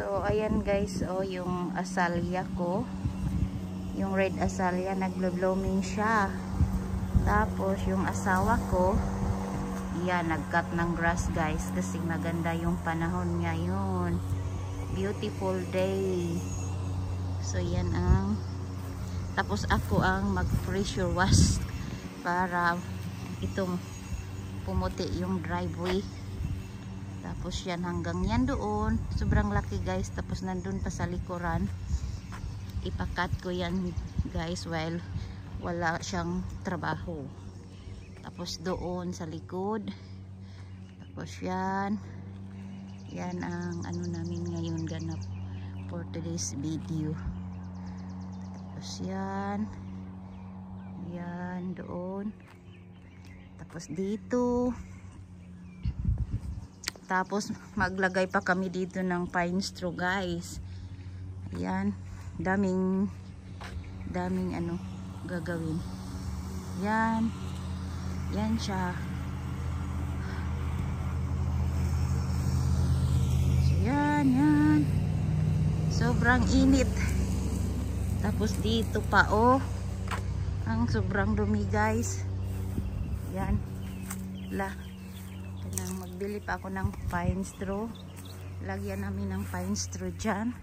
So ayan guys, oh yung asalya ko, yung red asalya, naglo-blooming siya. Tapos yung asawa ko, yan, nag-cut ng grass guys kasi maganda yung panahon ngayon. Beautiful day. So yan ang, tapos ako ang mag-pressure wash para itong pumuti yung driveway. Tapos yan hanggang yan doon, sobrang laki guys. Tapos nandun pa sa likuran, ipakat ko yan guys while wala siyang trabaho. Tapos doon sa likod, tapos yan ang ano namin ngayon ganap for today's video. Tapos yan doon, tapos dito. Tapos maglagay pa kami dito ng pine straw guys. Ayan, daming ano gagawin. Yan siya. So yan. Sobrang init. Tapos dito pa oh, ang sobrang dumi guys. Yan. Magbili pa ako ng pine straw. Lagyan namin ng pine straw dyan.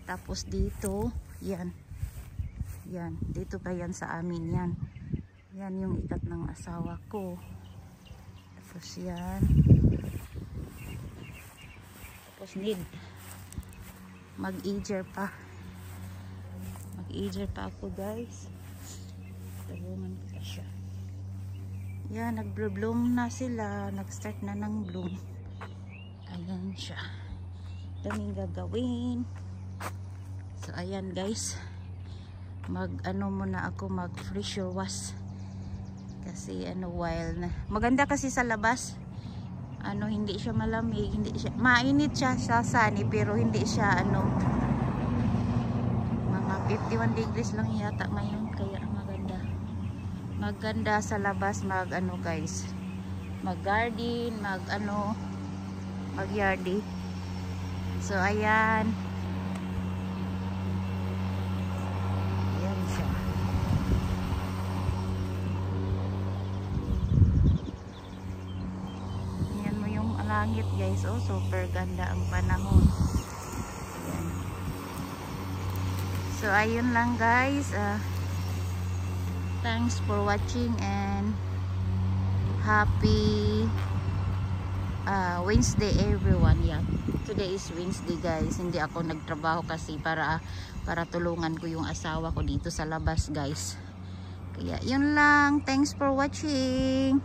Tapos dito, yan. Dito pa yan sa amin yan. Yan yung ikat ng asawa ko. Tapos yan. Tapos need mag-eager pa. Mag-eager pa ako guys. Tulungan ko pa siya. Yan, nag-bloom na sila. Nag-start na ng bloom. Ayan siya. Daming gagawin. So, ayan guys. Mag-ano muna ako, mag-pressure wash. Kasi ano, while na. Maganda kasi sa labas. Ano, hindi siya malamig. Hindi siya, mainit siya sa sunny, pero hindi siya, ano, mga 51 degrees lang yata ngayon. Kaya maganda sa labas mag-ano guys, mag-garden, mag-yardy. So ayan siya. Yan mo yung langit guys, oh super ganda ang panahon. Ayan. So ayun lang guys, thanks for watching and happy Wednesday everyone. Yeah, today is Wednesday guys. Hindi ako nagtrabaho kasi para tulungan ko yung asawa ko dito sa labas guys. Kaya yun lang, thanks for watching.